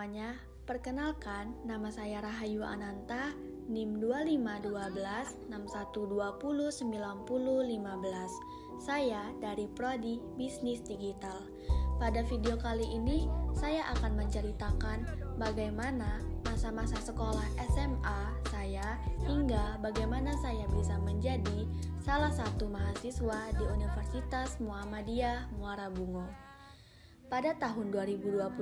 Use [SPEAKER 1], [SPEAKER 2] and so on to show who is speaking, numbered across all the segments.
[SPEAKER 1] semuanya, perkenalkan nama saya Rahayu Ananta, NIM 251261209015. Saya dari Prodi Bisnis Digital. Pada video kali ini, saya akan menceritakan bagaimana masa-masa sekolah SMA saya hingga bagaimana saya bisa menjadi salah satu mahasiswa di Universitas Muhammadiyah Muara Bungo. Pada tahun 2021,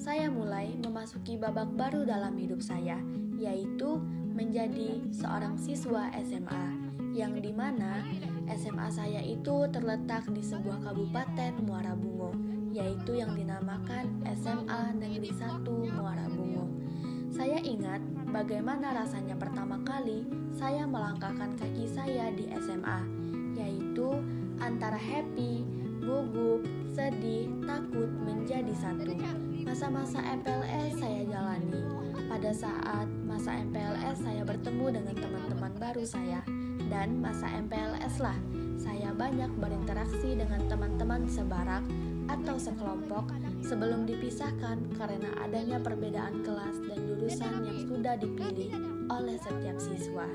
[SPEAKER 1] saya mulai memasuki babak baru dalam hidup saya, yaitu menjadi seorang siswa SMA, yang dimana SMA saya itu terletak di sebuah kabupaten Muara Bungo, yaitu yang dinamakan SMA Negeri 1 Muara Bungo. Saya ingat bagaimana rasanya pertama kali saya melangkahkan kaki saya di SMA, yaitu antara happy, gugup, sedih, takut menjadi satu. Masa-masa MPLS saya jalani. Pada saat masa MPLS saya bertemu dengan teman-teman baru saya. Dan masa MPLS lah saya banyak berinteraksi dengan teman-teman sebarak atau sekelompok sebelum dipisahkan karena adanya perbedaan kelas dan jurusan yang sudah dipilih oleh setiap siswa.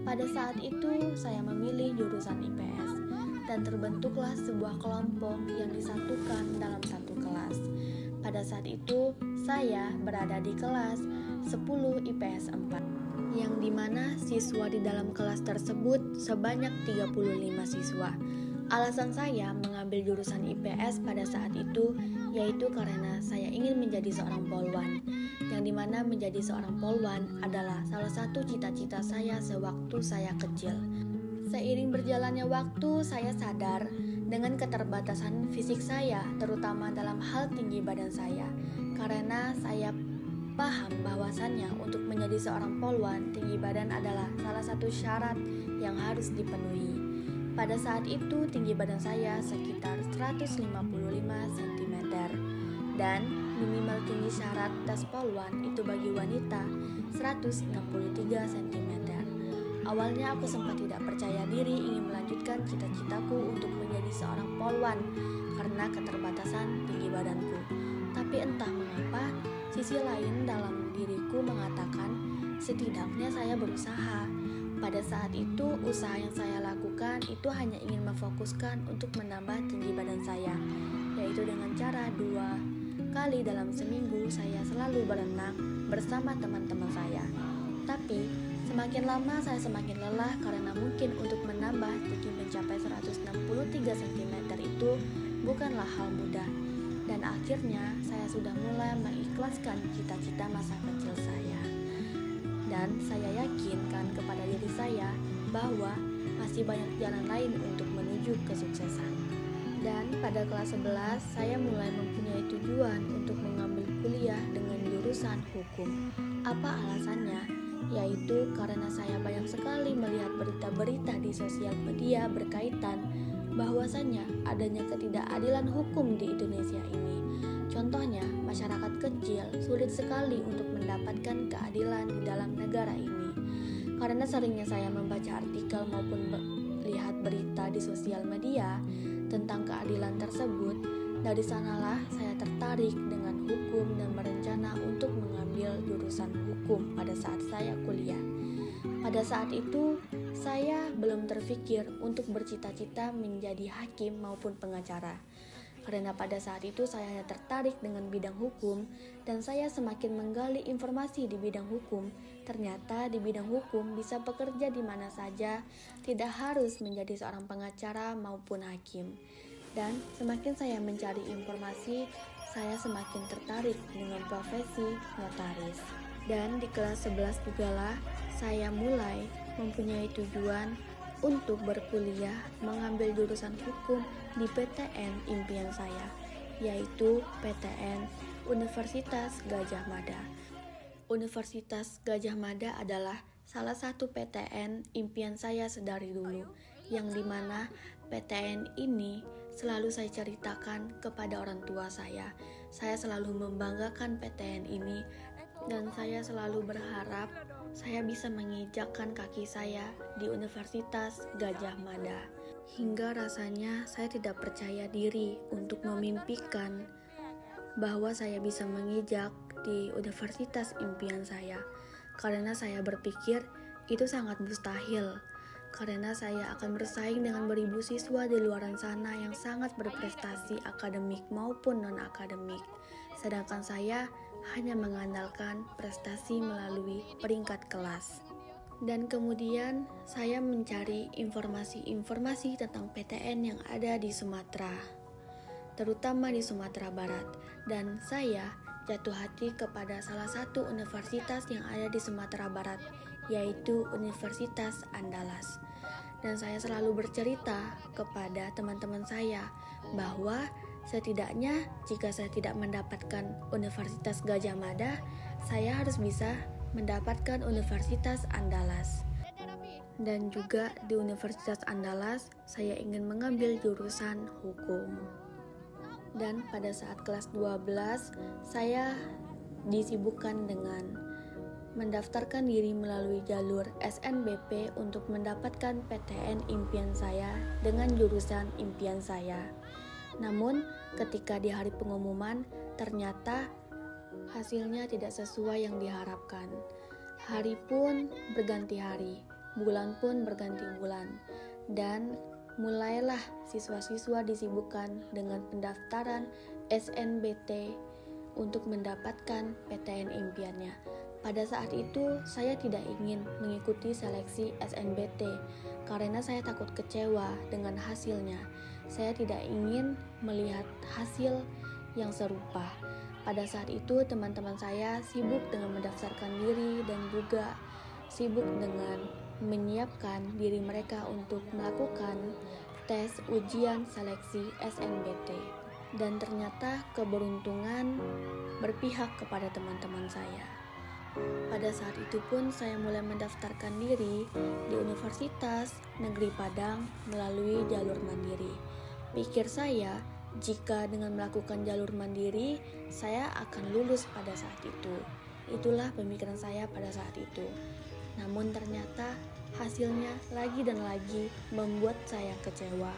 [SPEAKER 1] Pada saat itu saya memilih jurusan IPS dan terbentuklah sebuah kelompok yang disatukan dalam satu kelas. Pada saat itu saya berada di kelas 10 IPS 4, yang dimana siswa di dalam kelas tersebut sebanyak 35 siswa. Alasan saya mengambil jurusan IPS pada saat itu yaitu karena saya ingin menjadi seorang polwan, yang dimana menjadi seorang polwan adalah salah satu cita-cita saya sewaktu saya kecil. Seiring berjalannya waktu, saya sadar dengan keterbatasan fisik saya, terutama dalam hal tinggi badan saya. Karena saya paham bahwasannya untuk menjadi seorang polwan, tinggi badan adalah salah satu syarat yang harus dipenuhi. Pada saat itu, tinggi badan saya sekitar 155 cm. Dan minimal tinggi syarat tes polwan itu bagi wanita 163 cm. Awalnya aku sempat tidak percaya diri ingin melanjutkan cita-citaku untuk menjadi seorang polwan karena keterbatasan tinggi badanku. Tapi entah mengapa, sisi lain dalam diriku mengatakan setidaknya saya berusaha. Pada saat itu, usaha yang saya lakukan itu hanya ingin memfokuskan untuk menambah tinggi badan saya, yaitu dengan cara 2 kali dalam seminggu saya selalu berenang bersama teman-teman saya. Tapi semakin lama saya semakin lelah karena mungkin untuk menambah tinggi mencapai 163 cm itu bukanlah hal mudah. Dan akhirnya saya sudah mulai mengikhlaskan cita-cita masa kecil saya. Dan saya yakinkan kepada diri saya bahwa masih banyak jalan lain untuk menuju kesuksesan. Dan pada kelas 11 saya mulai mempunyai tujuan untuk mengambil kuliah dengan jurusan hukum. Apa alasannya? Yaitu karena saya banyak sekali melihat berita-berita di sosial media berkaitan bahwasannya adanya ketidakadilan hukum di Indonesia ini. Contohnya, masyarakat kecil sulit sekali untuk mendapatkan keadilan di dalam negara ini. Karena seringnya saya membaca artikel maupun melihat berita di sosial media tentang keadilan tersebut, dari sanalah saya tertarik dengan hukum dan berencana untuk mengambil jurusan hukum pada saat saya kuliah. Pada saat itu, saya belum terfikir untuk bercita-cita menjadi hakim maupun pengacara. Karena pada saat itu saya hanya tertarik dengan bidang hukum dan saya semakin menggali informasi di bidang hukum. Ternyata di bidang hukum bisa bekerja di mana saja, tidak harus menjadi seorang pengacara maupun hakim. Dan semakin saya mencari informasi, saya semakin tertarik dengan profesi notaris. Dan di kelas 11 juga lah, saya mulai mempunyai tujuan untuk berkuliah mengambil jurusan hukum di PTN impian saya, yaitu PTN Universitas Gadjah Mada. Universitas Gadjah Mada adalah salah satu PTN impian saya sedari dulu, yang dimana PTN ini selalu saya ceritakan kepada orang tua saya. Saya selalu membanggakan PTN ini dan saya selalu berharap saya bisa menginjakkan kaki saya di Universitas Gadjah Mada. Hingga rasanya saya tidak percaya diri untuk memimpikan bahwa saya bisa menginjak di universitas impian saya, karena saya berpikir itu sangat mustahil, karena saya akan bersaing dengan beribu siswa di luar sana yang sangat berprestasi akademik maupun non-akademik, sedangkan saya hanya mengandalkan prestasi melalui peringkat kelas. Dan kemudian saya mencari informasi-informasi tentang PTN yang ada di Sumatera, terutama di Sumatera Barat, dan saya jatuh hati kepada salah satu universitas yang ada di Sumatera Barat, yaitu Universitas Andalas. Dan saya selalu bercerita kepada teman-teman saya bahwa setidaknya jika saya tidak mendapatkan Universitas Gadjah Mada, saya harus bisa mendapatkan Universitas Andalas. Dan juga di Universitas Andalas, saya ingin mengambil jurusan hukum. Dan pada saat kelas 12, saya disibukkan dengan mendaftarkan diri melalui jalur SNBP untuk mendapatkan PTN impian saya dengan jurusan impian saya. Namun, ketika di hari pengumuman, ternyata hasilnya tidak sesuai yang diharapkan. Hari pun berganti hari, bulan pun berganti bulan, dan mulailah siswa-siswa disibukkan dengan pendaftaran SNBT untuk mendapatkan PTN impiannya. Pada saat itu, saya tidak ingin mengikuti seleksi SNBT karena saya takut kecewa dengan hasilnya. Saya tidak ingin melihat hasil yang serupa. Pada saat itu, teman-teman saya sibuk dengan mendaftarkan diri dan juga sibuk dengan menyiapkan diri mereka untuk melakukan tes ujian seleksi SNBT. Dan ternyata keberuntungan berpihak kepada teman-teman saya. Pada saat itu pun saya mulai mendaftarkan diri di Universitas Negeri Padang melalui jalur mandiri. Pikir saya, jika dengan melakukan jalur mandiri, saya akan lulus pada saat itu. Itulah pemikiran saya pada saat itu. Namun ternyata hasilnya lagi dan lagi membuat saya kecewa.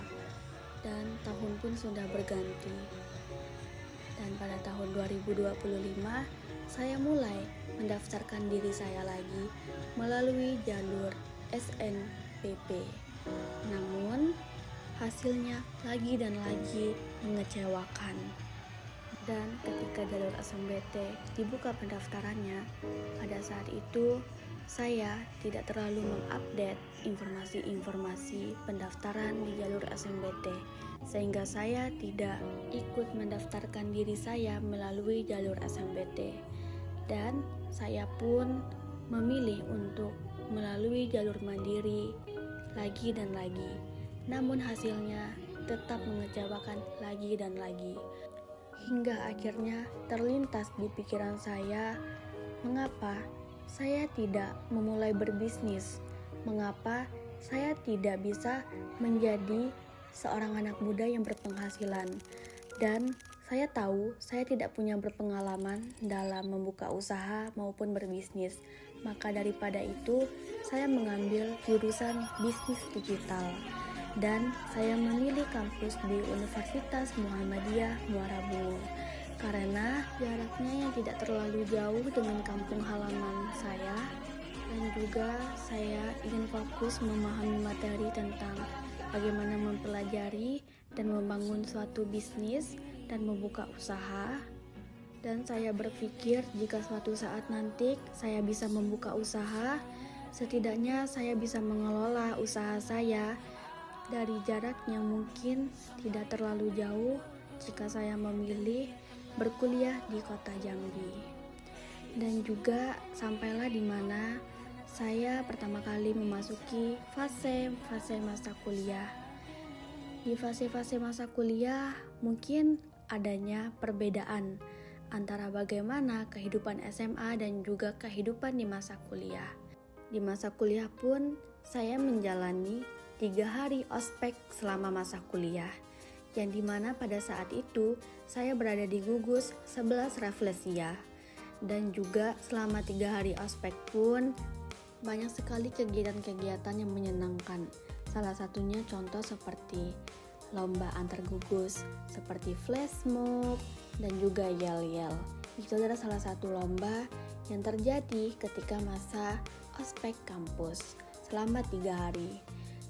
[SPEAKER 1] Dan tahun pun sudah berganti. Dan pada tahun 2025, saya mulai mendaftarkan diri saya lagi melalui jalur SNPP. Namun, hasilnya lagi dan lagi mengecewakan. Dan ketika jalur SNBT dibuka pendaftarannya, pada saat itu saya tidak terlalu mengupdate informasi-informasi pendaftaran di jalur SNBT, sehingga saya tidak ikut mendaftarkan diri saya melalui jalur SNBT. Dan saya pun memilih untuk melalui jalur mandiri lagi dan lagi. Namun hasilnya tetap mengecewakan lagi dan lagi. Hingga akhirnya terlintas di pikiran saya, mengapa saya tidak memulai berbisnis? Mengapa saya tidak bisa menjadi seorang anak muda yang berpenghasilan? Dan saya tahu saya tidak punya berpengalaman dalam membuka usaha maupun berbisnis. Maka daripada itu, saya mengambil jurusan bisnis digital. Dan saya memilih kampus di Universitas Muhammadiyah Muara Bungu karena jaraknya yang tidak terlalu jauh dengan kampung halaman saya, dan juga saya ingin fokus memahami materi tentang bagaimana mempelajari dan membangun suatu bisnis dan membuka usaha. Dan saya berpikir jika suatu saat nanti saya bisa membuka usaha, setidaknya saya bisa mengelola usaha saya dari jarak yang mungkin tidak terlalu jauh jika saya memilih berkuliah di kota Jambi. Dan juga sampailah di mana saya pertama kali memasuki fase masa kuliah. Di fase-fase masa kuliah mungkin adanya perbedaan antara bagaimana kehidupan SMA dan juga kehidupan di masa kuliah. Di masa kuliah pun saya menjalani 3 hari ospek selama masa kuliah, yang dimana pada saat itu saya berada di gugus 11 Rafflesia. Dan juga selama 3 hari ospek pun banyak sekali kegiatan-kegiatan yang menyenangkan. Salah satunya contoh seperti lomba antar gugus, seperti flash mob, dan juga yel-yel. Itu adalah salah satu lomba yang terjadi ketika masa ospek kampus selama 3 hari.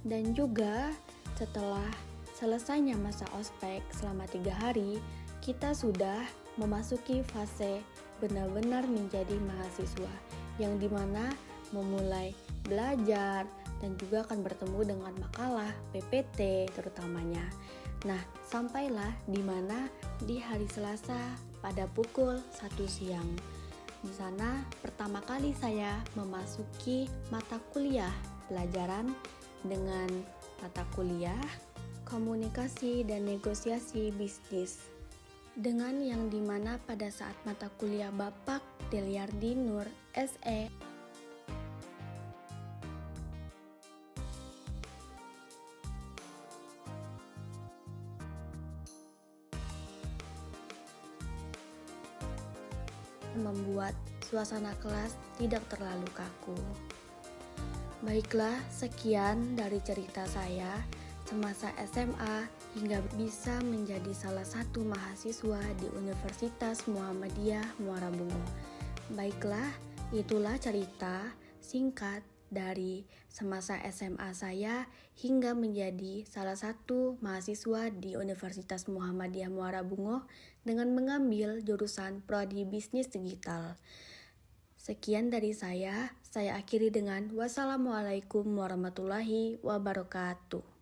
[SPEAKER 1] Dan juga setelah selesainya masa ospek selama 3 hari, kita sudah memasuki fase benar-benar menjadi mahasiswa, yang dimana memulai belajar dan juga akan bertemu dengan makalah, PPT terutamanya. Nah, sampailah di mana di hari Selasa pada pukul 1 siang. Di sana pertama kali saya memasuki mata kuliah pelajaran dengan mata kuliah komunikasi dan negosiasi bisnis. Dengan yang dimana pada saat mata kuliah Bapak Deliardi Nur SE membuat suasana kelas tidak terlalu kaku. Baiklah, sekian dari cerita saya semasa SMA hingga bisa menjadi salah satu mahasiswa di Universitas Muhammadiyah Muara Bungo. Baiklah, itulah cerita singkat dari semasa SMA saya hingga menjadi salah satu mahasiswa di Universitas Muhammadiyah Muara Bungo dengan mengambil jurusan Prodi Bisnis Digital. Sekian dari saya akhiri dengan wassalamualaikum warahmatullahi wabarakatuh.